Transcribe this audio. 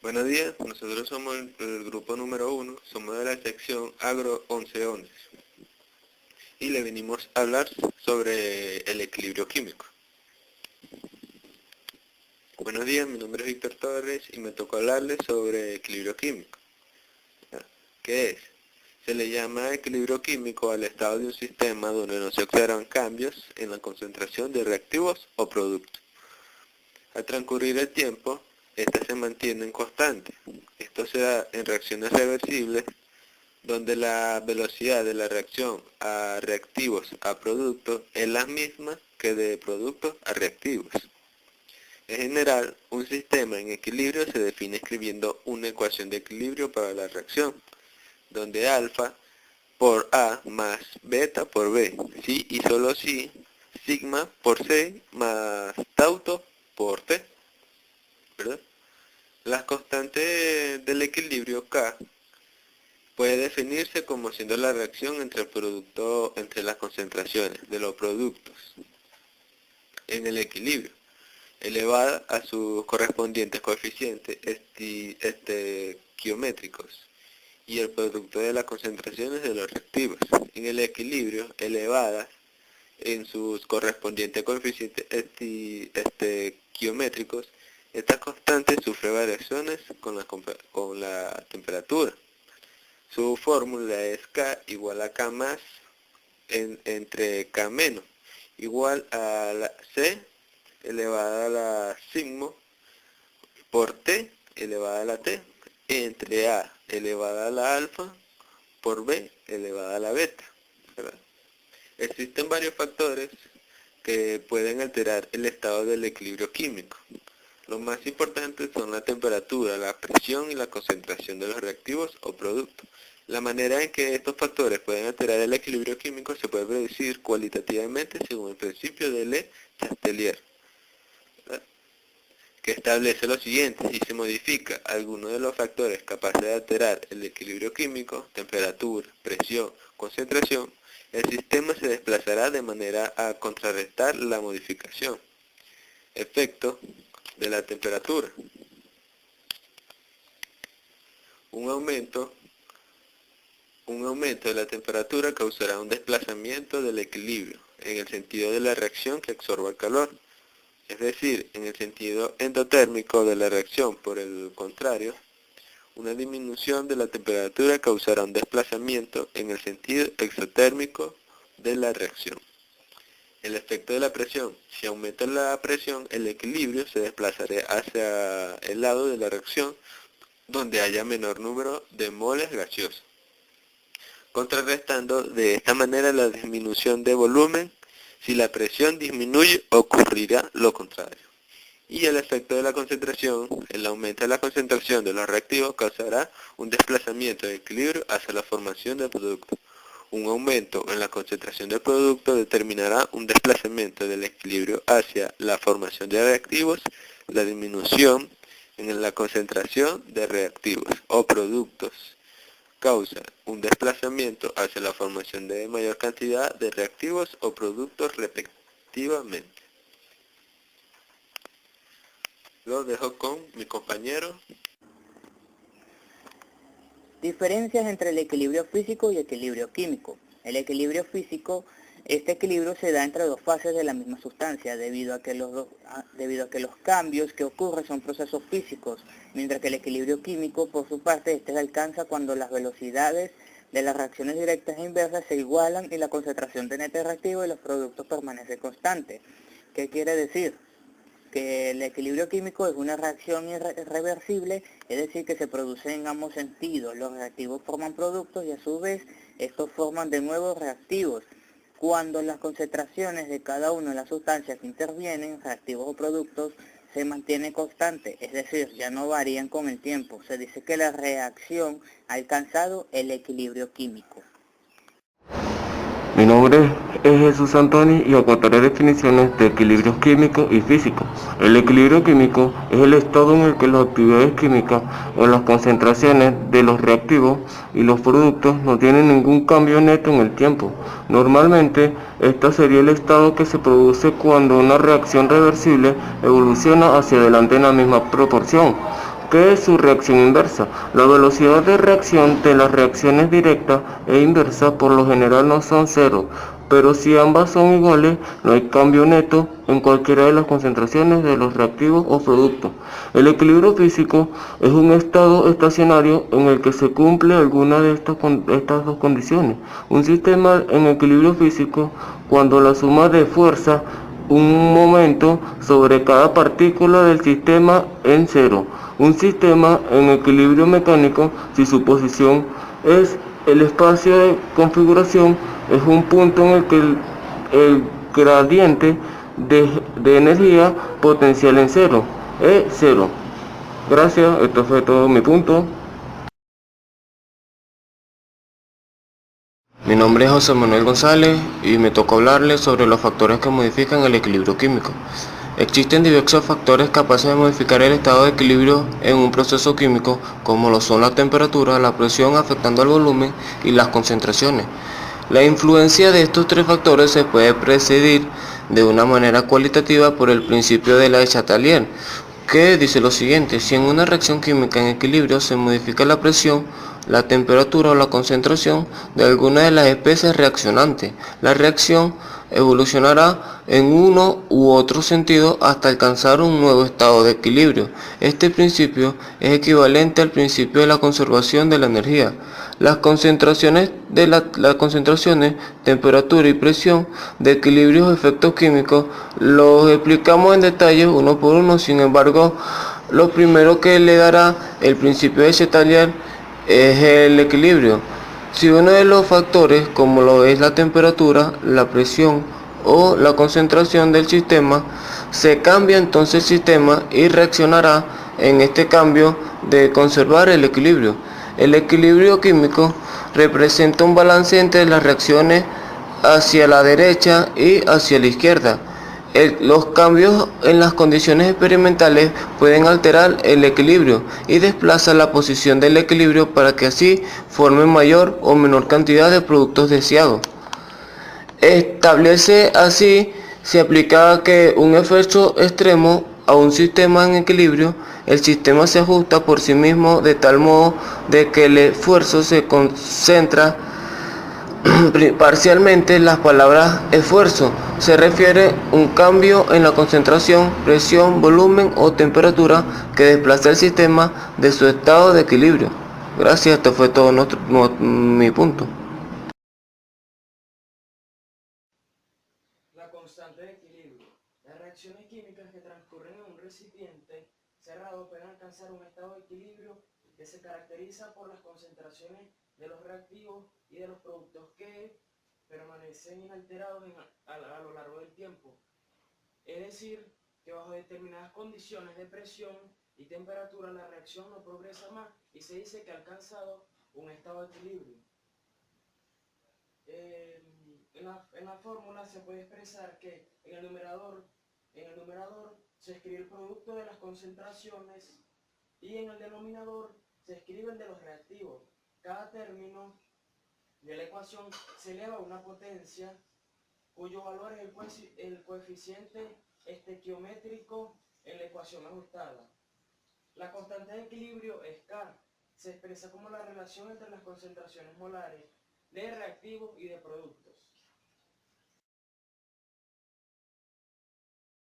Buenos días, nosotros somos el grupo número 1, somos de la sección Agro 1111 y le venimos a hablar sobre el equilibrio químico. Buenos días, mi nombre es Víctor Torres y me tocó hablarles sobre equilibrio químico. ¿Qué es? Se le llama equilibrio químico al estado de un sistema donde no se observan cambios en la concentración de reactivos o productos. Al transcurrir el tiempo, estas se mantienen constantes. Esto se da en reacciones reversibles, donde la velocidad de la reacción a reactivos a productos es la misma que de productos a reactivos. En general, un sistema en equilibrio se define escribiendo una ecuación de equilibrio para la reacción, donde alfa por A más beta por B, si y solo si, sigma por C más tauto por T, ¿verdad? Las constantes del equilibrio K puede definirse como siendo la reacción entre las concentraciones de los productos en el equilibrio, elevada a sus correspondientes coeficientes estequiométricos, y el producto de las concentraciones de los reactivos en el equilibrio, elevadas en sus correspondientes coeficientes estequiométricos. Esta constante sufre variaciones con la temperatura. Su fórmula es K igual a K más entre K menos, igual a la C elevada a la sigma por T elevada a la T, entre A elevada a la alfa por B elevada a la beta, ¿verdad? Existen varios factores que pueden alterar el estado del equilibrio químico. Los más importantes son la temperatura, la presión y la concentración de los reactivos o productos. La manera en que estos factores pueden alterar el equilibrio químico se puede predecir cualitativamente según el principio de Le Chatelier, ¿verdad?, que establece lo siguiente: si se modifica alguno de los factores capaces de alterar el equilibrio químico, temperatura, presión, concentración, el sistema se desplazará de manera a contrarrestar la modificación. Efecto de la temperatura. Un aumento de la temperatura causará un desplazamiento del equilibrio en el sentido de la reacción que absorba el calor, es decir, en el sentido endotérmico de la reacción. Por el contrario, una disminución de la temperatura causará un desplazamiento en el sentido exotérmico de la reacción. El efecto de la presión. Si aumenta la presión, el equilibrio se desplazará hacia el lado de la reacción donde haya menor número de moles gaseosos, contrarrestando de esta manera la disminución de volumen. Si la presión disminuye, ocurrirá lo contrario. Y el efecto de la concentración. El aumento de la concentración de los reactivos causará un desplazamiento de equilibrio hacia la formación del producto. Un aumento en la concentración del producto determinará un desplazamiento del equilibrio hacia la formación de reactivos. La disminución en la concentración de reactivos o productos causa un desplazamiento hacia la formación de mayor cantidad de reactivos o productos respectivamente. Lo dejo con mi compañero. Diferencias entre el equilibrio físico y equilibrio químico. El equilibrio físico, este equilibrio se da entre dos fases de la misma sustancia, debido a que los cambios que ocurren son procesos físicos, mientras que el equilibrio químico, por su parte, este se alcanza cuando las velocidades de las reacciones directas e inversas se igualan y la concentración de neto reactivo y los productos permanece constante. ¿Qué quiere decir? Que el equilibrio químico es una reacción irreversible, es decir, que se produce en ambos sentidos. Los reactivos forman productos y a su vez estos forman de nuevo reactivos. Cuando las concentraciones de cada una de las sustancias que intervienen, reactivos o productos, se mantiene constante, es decir, ya no varían con el tiempo. Se dice que la reacción ha alcanzado el equilibrio químico. Mi nombre es Jesús Antoni y aportaré definiciones de equilibrios químicos y físicos. El equilibrio químico es el estado en el que las actividades químicas o las concentraciones de los reactivos y los productos no tienen ningún cambio neto en el tiempo. Normalmente, este sería el estado que se produce cuando una reacción reversible evoluciona hacia adelante en la misma proporción. que es su reacción inversa. La velocidad de reacción de las reacciones directas e inversas por lo general no son cero, pero si ambas son iguales, no hay cambio neto en cualquiera de las concentraciones de los reactivos o productos. El equilibrio físico es un estado estacionario en el que se cumple alguna de estas dos condiciones. Un sistema en equilibrio físico cuando la suma de fuerza un momento sobre cada partícula del sistema en cero. Un sistema en equilibrio mecánico, si su posición es el espacio de configuración, es un punto en el que el gradiente de energía potencial en cero, es cero. Gracias, esto fue todo mi punto. Mi nombre es José Manuel González y me tocó hablarles sobre los factores que modifican el equilibrio químico. Existen diversos factores capaces de modificar el estado de equilibrio en un proceso químico, como lo son la temperatura, la presión afectando al volumen y las concentraciones. La influencia de estos tres factores se puede predecir de una manera cualitativa por el principio de la Chatelier, que dice lo siguiente: si en una reacción química en equilibrio se modifica la presión, la temperatura o la concentración de alguna de las especies reaccionantes, la reacción evolucionará en uno u otro sentido hasta alcanzar un nuevo estado de equilibrio. Este principio es equivalente al principio de la conservación de la energía. Las concentraciones, temperatura y presión de equilibrios o efectos químicos los explicamos en detalle uno por uno. Sin embargo, lo primero que le dará el principio de Chatelier es el equilibrio. Si uno de los factores, como lo es la temperatura, la presión o la concentración del sistema, se cambia, entonces el sistema y reaccionará en este cambio de conservar el equilibrio. El equilibrio químico representa un balance entre las reacciones hacia la derecha y hacia la izquierda. Los cambios en las condiciones experimentales pueden alterar el equilibrio y desplazar la posición del equilibrio para que así forme mayor o menor cantidad de productos deseados. Establece así, se aplica que un efecto extremo a un sistema en equilibrio, el sistema se ajusta por sí mismo de tal modo de que el esfuerzo se concentra parcialmente. Las palabras esfuerzo se refiere a un cambio en la concentración, presión, volumen o temperatura que desplaza el sistema de su estado de equilibrio. Gracias, esto fue todo mi punto. La constante de equilibrio. Las reacciones químicas que transcurren en un recipiente cerrado pueden alcanzar un estado de equilibrio que se caracteriza por las concentraciones de los reactivos y de los productos que permanecen inalterados a lo largo del tiempo. Es decir, que bajo determinadas condiciones de presión y temperatura la reacción no progresa más y se dice que ha alcanzado un estado de equilibrio. En la fórmula se puede expresar que en el numerador se escribe el producto de las concentraciones y en el denominador se escribe el de los reactivos. Cada término de la ecuación se eleva a una potencia cuyo valor es el coeficiente estequiométrico en la ecuación ajustada. La constante de equilibrio es K. Se expresa como la relación entre las concentraciones molares de reactivos y de productos.